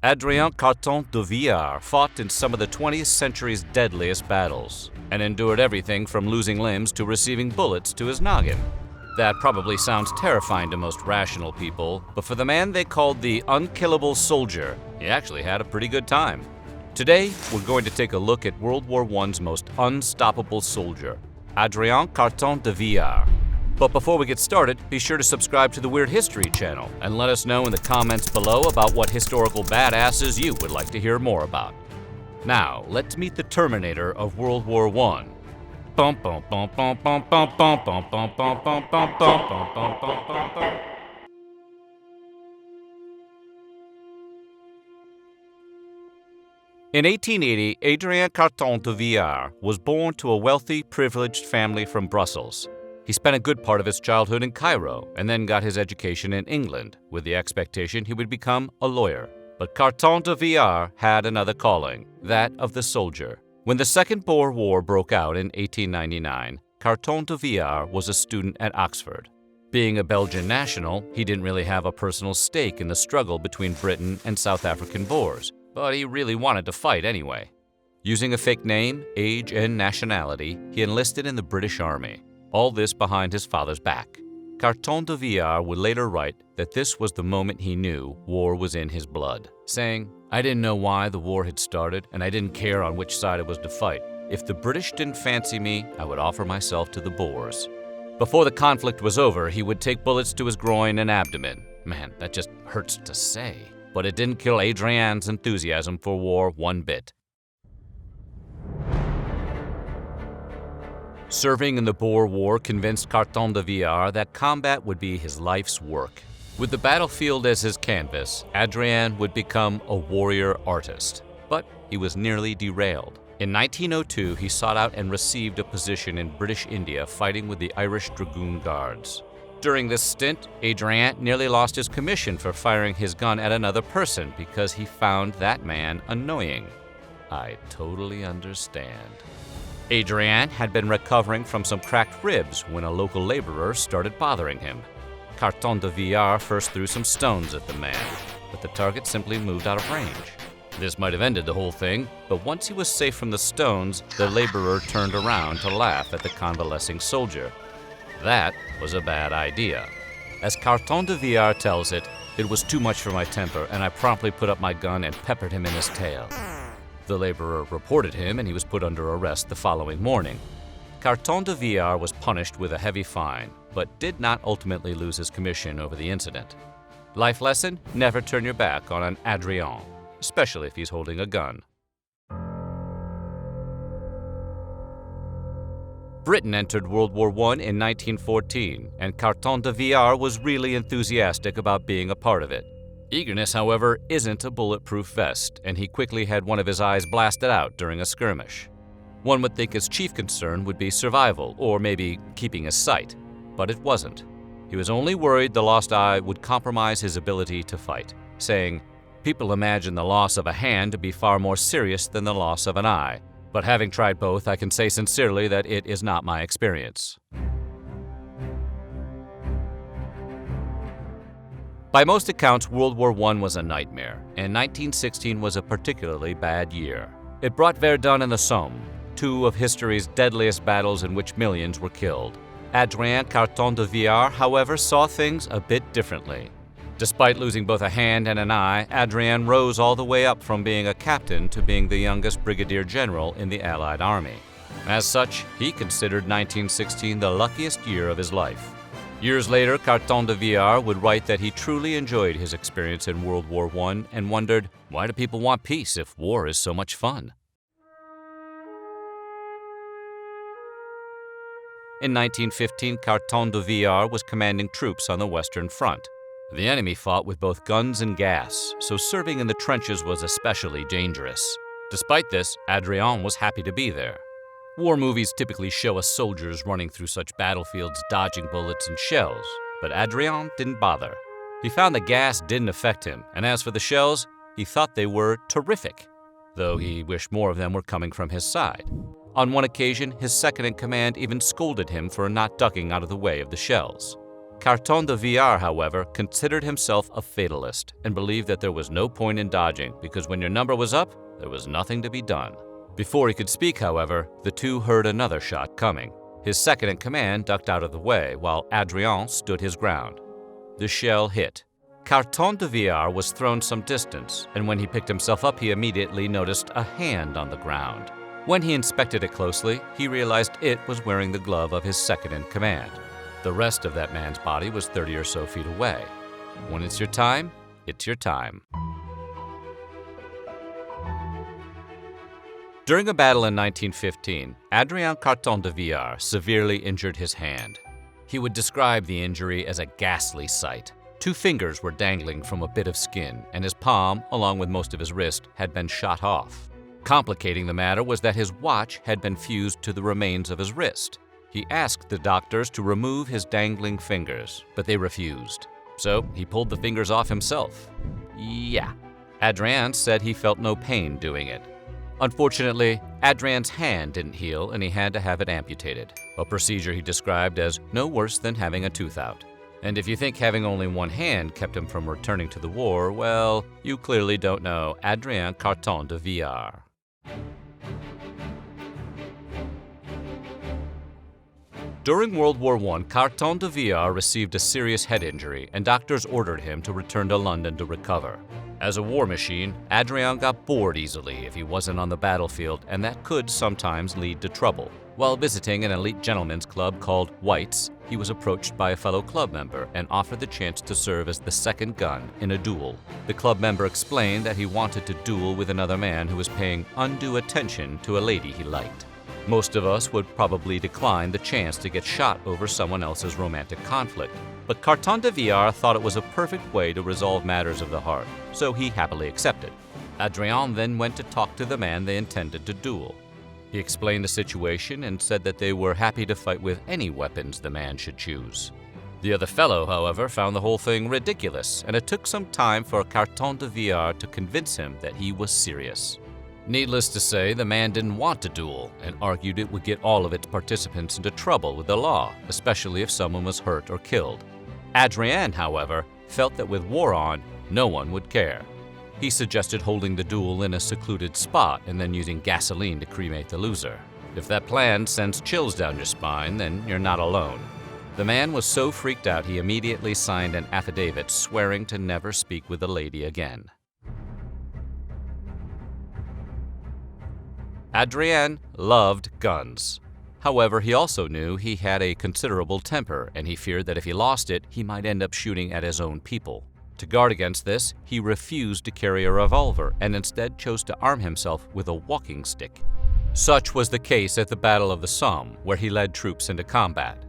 Adrian Carton de Wiart fought in some of the 20th century's deadliest battles and endured everything from losing limbs to receiving bullets to his noggin. That probably sounds terrifying to most rational people, but for the man they called the unkillable soldier, he actually had a pretty good time. Today, we're going to take a look at World War I's most unstoppable soldier, Adrian Carton de Wiart. But before we get started, be sure to subscribe to the Weird History channel and let us know in the comments below about what historical badasses you would like to hear more about. Now, let's meet the Terminator of World War I. Bum, bum, bum, bum, bum, bum, bum, bum, bum, bum, bum, bum, bum, bum, bum, bum. In 1880, Adrian Carton de Wiart was born to a wealthy, privileged family from Brussels. He spent a good part of his childhood in Cairo and then got his education in England with the expectation he would become a lawyer. But Carton de Wiart had another calling, that of the soldier. When the Second Boer War broke out in 1899, Carton de Wiart was a student at Oxford. Being a Belgian national, he didn't really have a personal stake in the struggle between Britain and South African Boers, but he really wanted to fight anyway. Using a fake name, age, and nationality, he enlisted in the British Army. All this behind his father's back. Carton de Wiart would later write that this was the moment he knew war was in his blood, saying, "I didn't know why the war had started, and I didn't care on which side it was to fight. If the British didn't fancy me, I would offer myself to the Boers." Before the conflict was over, he would take bullets to his groin and abdomen. Man, that just hurts to say. But it didn't kill Adrian's enthusiasm for war one bit. Serving in the Boer War convinced Carton de Wiart that combat would be his life's work. With the battlefield as his canvas, Adrian would become a warrior artist. But he was nearly derailed. In 1902, he sought out and received a position in British India fighting with the Irish Dragoon Guards. During this stint, Adrian nearly lost his commission for firing his gun at another person because he found that man annoying. I totally understand. Adrian had been recovering from some cracked ribs when a local laborer started bothering him. Carton de Wiart first threw some stones at the man, but the target simply moved out of range. This might have ended the whole thing, but once he was safe from the stones, the laborer turned around to laugh at the convalescing soldier. That was a bad idea. As Carton de Wiart tells it, "It was too much for my temper, and I promptly put up my gun and peppered him in his tail." The laborer reported him, and he was put under arrest the following morning. Carton de Wiart was punished with a heavy fine, but did not ultimately lose his commission over the incident. Life lesson: never turn your back on an Adrian, especially if he's holding a gun. Britain entered World War I in 1914, and Carton de Wiart was really enthusiastic about being a part of it. Eagerness, however, isn't a bulletproof vest, and he quickly had one of his eyes blasted out during a skirmish. One would think his chief concern would be survival, or maybe keeping his sight, but it wasn't. He was only worried the lost eye would compromise his ability to fight, saying, "People imagine the loss of a hand to be far more serious than the loss of an eye, but having tried both, I can say sincerely that it is not my experience." By most accounts, World War I was a nightmare, and 1916 was a particularly bad year. It brought Verdun and the Somme, two of history's deadliest battles in which millions were killed. Adrian Carton de Wiart, however, saw things a bit differently. Despite losing both a hand and an eye, Adrian rose all the way up from being a captain to being the youngest brigadier general in the Allied Army. As such, he considered 1916 the luckiest year of his life. Years later, Carton de Wiart would write that he truly enjoyed his experience in World War I and wondered, why do people want peace if war is so much fun? In 1915, Carton de Wiart was commanding troops on the Western Front. The enemy fought with both guns and gas, so serving in the trenches was especially dangerous. Despite this, Adrian was happy to be there. War movies typically show us soldiers running through such battlefields dodging bullets and shells, but Adrian didn't bother. He found the gas didn't affect him, and as for the shells, he thought they were terrific, though he wished more of them were coming from his side. On one occasion, his second-in-command even scolded him for not ducking out of the way of the shells. Carton de Wiart, however, considered himself a fatalist and believed that there was no point in dodging because when your number was up, there was nothing to be done. Before he could speak, however, the two heard another shot coming. His second-in-command ducked out of the way while Adrian stood his ground. The shell hit. Carton de Wiart was thrown some distance, and when he picked himself up, he immediately noticed a hand on the ground. When he inspected it closely, he realized it was wearing the glove of his second-in-command. The rest of that man's body was 30 or so feet away. When it's your time, it's your time. During a battle in 1915, Adrian Carton de Wiart severely injured his hand. He would describe the injury as a ghastly sight. 2 fingers were dangling from a bit of skin, and his palm, along with most of his wrist, had been shot off. Complicating the matter was that his watch had been fused to the remains of his wrist. He asked the doctors to remove his dangling fingers, but they refused. So he pulled the fingers off himself. Yeah. Adrian said he felt no pain doing it. Unfortunately, Adrian's hand didn't heal and he had to have it amputated, a procedure he described as no worse than having a tooth out. And if you think having only one hand kept him from returning to the war, well, you clearly don't know Adrian Carton de Wiart. During World War I, Carton de Wiart received a serious head injury and doctors ordered him to return to London to recover. As a war machine, Adrian got bored easily if he wasn't on the battlefield, and that could sometimes lead to trouble. While visiting an elite gentlemen's club called White's, he was approached by a fellow club member and offered the chance to serve as the second gun in a duel. The club member explained that he wanted to duel with another man who was paying undue attention to a lady he liked. Most of us would probably decline the chance to get shot over someone else's romantic conflict, but Carton de Wiart thought it was a perfect way to resolve matters of the heart, so he happily accepted. Adrian then went to talk to the man they intended to duel. He explained the situation and said that they were happy to fight with any weapons the man should choose. The other fellow, however, found the whole thing ridiculous, and it took some time for Carton de Wiart to convince him that he was serious. Needless to say, the man didn't want to duel and argued it would get all of its participants into trouble with the law, especially if someone was hurt or killed. Adrian, however, felt that with war on, no one would care. He suggested holding the duel in a secluded spot and then using gasoline to cremate the loser. If that plan sends chills down your spine, then you're not alone. The man was so freaked out he immediately signed an affidavit swearing to never speak with the lady again. Adrian loved guns. However, he also knew he had a considerable temper, and he feared that if he lost it, he might end up shooting at his own people. To guard against this, he refused to carry a revolver and instead chose to arm himself with a walking stick. Such was the case at the Battle of the Somme, where he led troops into combat.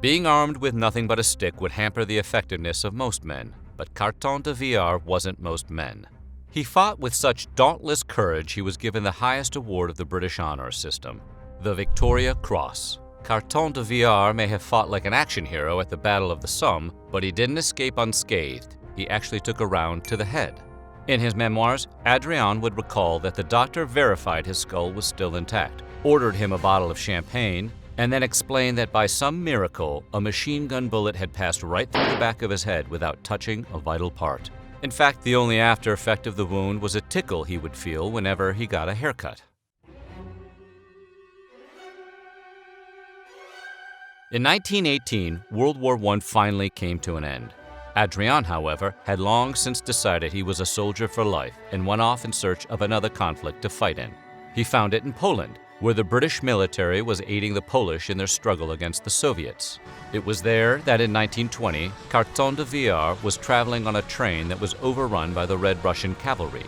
Being armed with nothing but a stick would hamper the effectiveness of most men, but Carton de Wiart wasn't most men. He fought with such dauntless courage he was given the highest award of the British honor system, the Victoria Cross. Carton de Wiart may have fought like an action hero at the Battle of the Somme, but he didn't escape unscathed. He actually took a round to the head. In his memoirs, Adrian would recall that the doctor verified his skull was still intact, ordered him a bottle of champagne, and then explained that by some miracle, a machine gun bullet had passed right through the back of his head without touching a vital part. In fact, the only after effect of the wound was a tickle he would feel whenever he got a haircut. In 1918, World War I finally came to an end. Adrian, however, had long since decided he was a soldier for life and went off in search of another conflict to fight in. He found it in Poland, where the British military was aiding the Polish in their struggle against the Soviets. It was there that in 1920, Carton de Wiart was traveling on a train that was overrun by the Red Russian cavalry.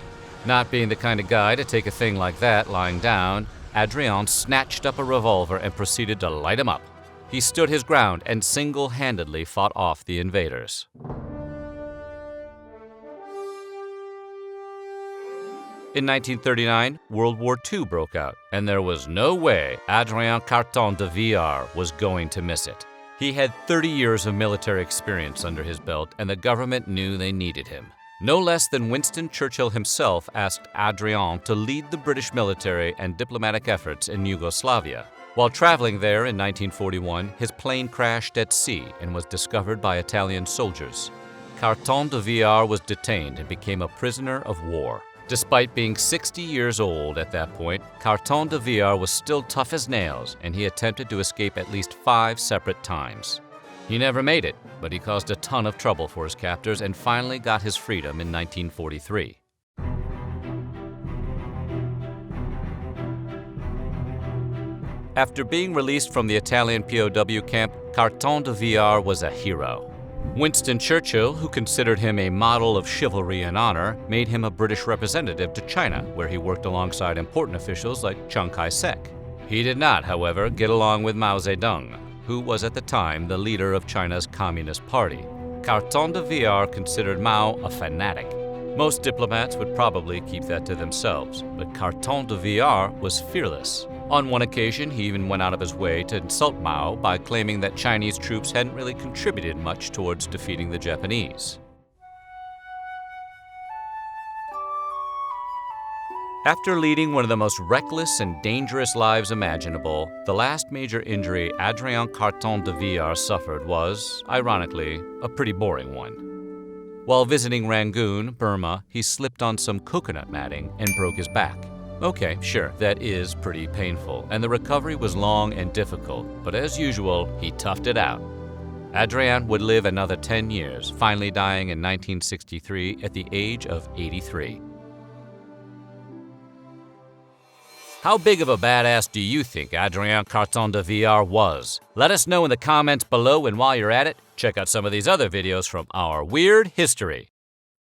Not being the kind of guy to take a thing like that lying down, Adrian snatched up a revolver and proceeded to light him up. He stood his ground and single-handedly fought off the invaders. In 1939, World War II broke out, and there was no way Adrian Carton de Wiart was going to miss it. He had 30 years of military experience under his belt, and the government knew they needed him. No less than Winston Churchill himself asked Adrian to lead the British military and diplomatic efforts in Yugoslavia. While traveling there in 1941, his plane crashed at sea and was discovered by Italian soldiers. Carton de Wiart was detained and became a prisoner of war. Despite being 60 years old at that point, Carton de Wiart was still tough as nails, and he attempted to escape at least 5 separate times. He never made it, but he caused a ton of trouble for his captors and finally got his freedom in 1943. After being released from the Italian POW camp, Carton de Wiart was a hero. Winston Churchill, who considered him a model of chivalry and honor, made him a British representative to China, where he worked alongside important officials like Kai-shek. He did not, however, get along with Mao Zedong, who was at the time the leader of China's Communist Party. Carton de Wiart considered Mao a fanatic. Most diplomats would probably keep that to themselves, but Carton de Wiart was fearless. On one occasion, he even went out of his way to insult Mao by claiming that Chinese troops hadn't really contributed much towards defeating the Japanese. After leading one of the most reckless and dangerous lives imaginable, the last major injury Adrian Carton de Wiart suffered was, ironically, a pretty boring one. While visiting Rangoon, Burma, he slipped on some coconut matting and broke his back. Okay, sure, that is pretty painful, and the recovery was long and difficult, but as usual, he toughed it out. Adrian would live another 10 years, finally dying in 1963 at the age of 83. How big of a badass do you think Adrian Carton de Wiart was? Let us know in the comments below, and while you're at it, check out some of these other videos from our weird history.